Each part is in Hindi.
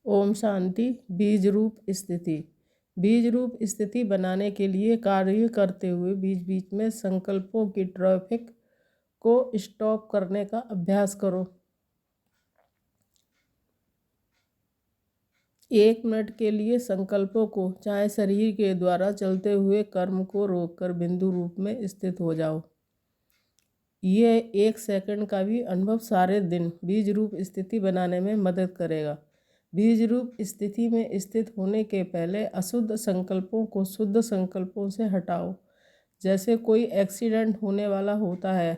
ओम शांति। बीज रूप स्थिति। बीज रूप स्थिति बनाने के लिए कार्य करते हुए बीच बीच में संकल्पों की ट्रैफिक को स्टॉप करने का अभ्यास करो। 1 मिनट के लिए संकल्पों को, चाहे शरीर के द्वारा चलते हुए कर्म को रोककर बिंदु रूप में स्थित हो जाओ। यह 1 सेकंड का भी अनुभव सारे दिन बीज रूप स्थिति बनाने में मदद करेगा। बीज रूप स्थिति में स्थित होने के पहले अशुद्ध संकल्पों को शुद्ध संकल्पों से हटाओ। जैसे कोई एक्सीडेंट होने वाला होता है,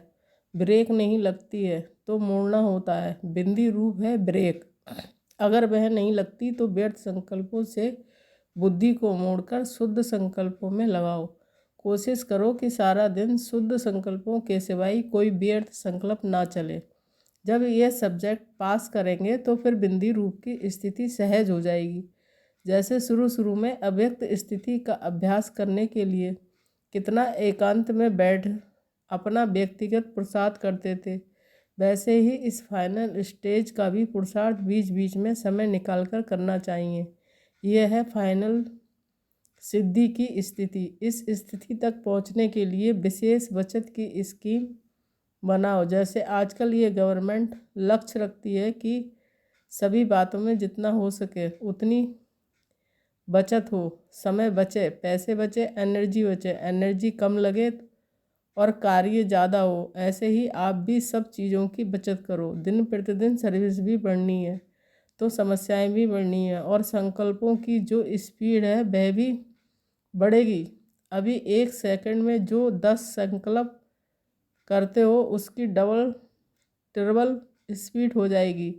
ब्रेक नहीं लगती है तो मोड़ना होता है। बिंदी रूप है ब्रेक। अगर वह नहीं लगती तो व्यर्थ संकल्पों से बुद्धि को मोड़कर शुद्ध संकल्पों में लगाओ। कोशिश करो कि सारा दिन शुद्ध संकल्पों के सिवाय कोई व्यर्थ संकल्प ना चले। जब यह सब्जेक्ट पास करेंगे तो फिर बिंदी रूप की स्थिति सहज हो जाएगी। जैसे शुरू में अव्यक्त स्थिति का अभ्यास करने के लिए कितना एकांत में बैठ अपना व्यक्तिगत पुरुषार्थ करते थे, वैसे ही इस फाइनल स्टेज का भी पुरुषार्थ बीच बीच में समय निकालकर करना चाहिए। यह है फाइनल सिद्धि की स्थिति। इस स्थिति तक पहुंचने के लिए विशेष बचत की स्कीम बनाओ। जैसे आजकल ये गवर्नमेंट लक्ष्य रखती है कि सभी बातों में जितना हो सके उतनी बचत हो, समय बचे, पैसे बचे, एनर्जी बचे, एनर्जी कम लगे और कार्य ज़्यादा हो। ऐसे ही आप भी सब चीज़ों की बचत करो। दिन प्रतिदिन सर्विस भी बढ़नी है तो समस्याएं भी बढ़नी है और संकल्पों की जो स्पीड है वह भी बढ़ेगी। अभी 1 सेकंड में जो 10 संकल्प करते हो उसकी डबल ट्रिपल स्पीड हो जाएगी।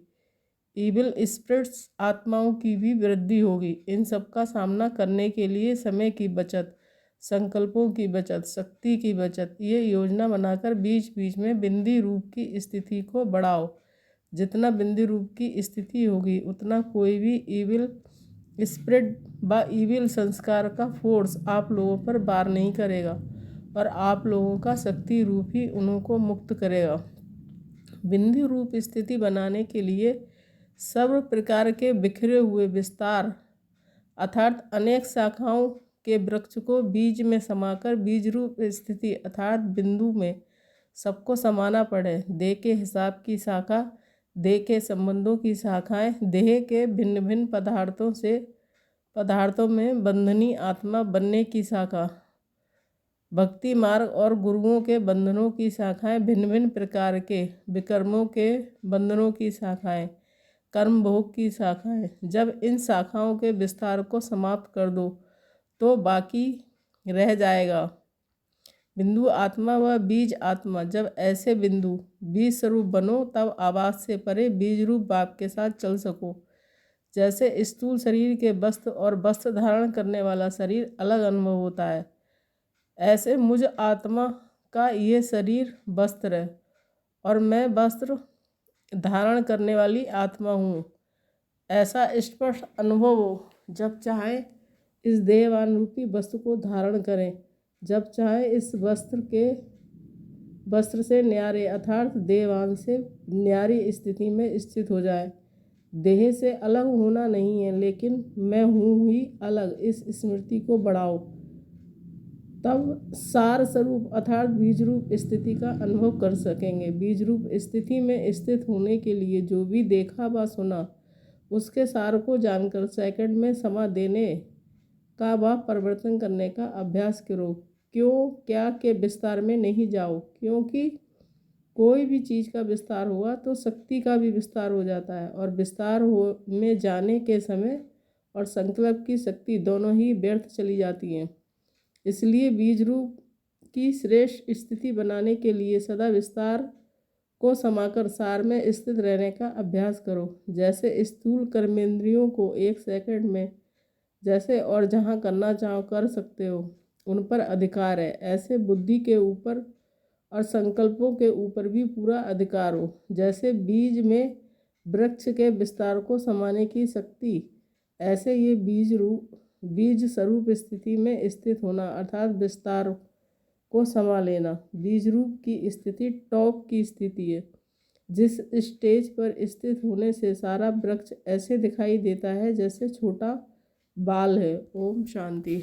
ईविल स्पिरिट्स आत्माओं की भी वृद्धि होगी। इन सब का सामना करने के लिए समय की बचत, संकल्पों की बचत, शक्ति की बचत, ये योजना बनाकर बीच बीच में बिंदी रूप की स्थिति को बढ़ाओ। जितना बिंदी रूप की स्थिति होगी उतना कोई भी ईविल स्प्रिट व ईविल संस्कार का फोर्स आप लोगों पर वार नहीं करेगा और आप लोगों का शक्ति रूप ही उनको मुक्त करेगा। बिंदी रूप स्थिति बनाने के लिए सर्व प्रकार के बिखरे हुए विस्तार अर्थात अनेक शाखाओं के वृक्ष को बीज में समाकर बीज रूप स्थिति अर्थात बिंदु में सबको समाना पड़े। देह के हिसाब की शाखा, देह के संबंधों की शाखाएं, देह के भिन्न भिन्न पदार्थों में बंधनी आत्मा बनने की शाखा, भक्ति मार्ग और गुरुओं के बंधनों की शाखाएं, भिन्न भिन्न प्रकार के विकर्मों के बंधनों की शाखाएं, कर्म भोग की शाखाएं। जब इन शाखाओं के विस्तार को समाप्त कर दो तो बाकी रह जाएगा बिंदु आत्मा व बीज आत्मा। जब ऐसे बिंदु बीज स्वरूप बनो तब आवाज से परे बीज रूप बाप के साथ चल सको। जैसे स्थूल शरीर के वस्त्र और वस्त्र धारण करने वाला शरीर अलग अनुभव होता है, ऐसे मुझ आत्मा का ये शरीर वस्त्र है और मैं वस्त्र धारण करने वाली आत्मा हूँ। ऐसा स्पष्ट अनुभव हो। जब चाहे इस देहवान रूपी वस्त्र को धारण करें, जब चाहे इस वस्त्र से न्यारे अर्थात देहवान से न्यारी स्थिति में स्थित हो जाए। देह से अलग होना नहीं है लेकिन मैं हूँ ही अलग, इस स्मृति को बढ़ाओ। तब सार स्वरूप अर्थात बीज रूप स्थिति का अनुभव कर सकेंगे। बीज रूप स्थिति में स्थित होने के लिए जो भी देखा व सुना उसके सार को जानकर सेकंड में समा देने का व परिवर्तन करने का अभ्यास करो। क्यों क्या के विस्तार में नहीं जाओ, क्योंकि कोई भी चीज़ का विस्तार हुआ तो शक्ति का भी विस्तार हो जाता है और विस्तार हो में जाने के समय और संकल्प की शक्ति दोनों ही व्यर्थ चली जाती हैं। इसलिए बीज रूप की श्रेष्ठ स्थिति बनाने के लिए सदा विस्तार को समाकर सार में स्थित रहने का अभ्यास करो। जैसे स्थूल कर्मेंद्रियों को 1 सेकंड में जैसे और जहाँ करना चाहो कर सकते हो, उन पर अधिकार है, ऐसे बुद्धि के ऊपर और संकल्पों के ऊपर भी पूरा अधिकार हो। जैसे बीज में वृक्ष के विस्तार को समाने की शक्ति, ऐसे ये बीज स्वरूप स्थिति में स्थित होना अर्थात विस्तार को समा लेना। बीज रूप की स्थिति टॉप की स्थिति है। जिस स्टेज पर स्थित होने से सारा वृक्ष ऐसे दिखाई देता है जैसे छोटा बाल है। ओम शांति।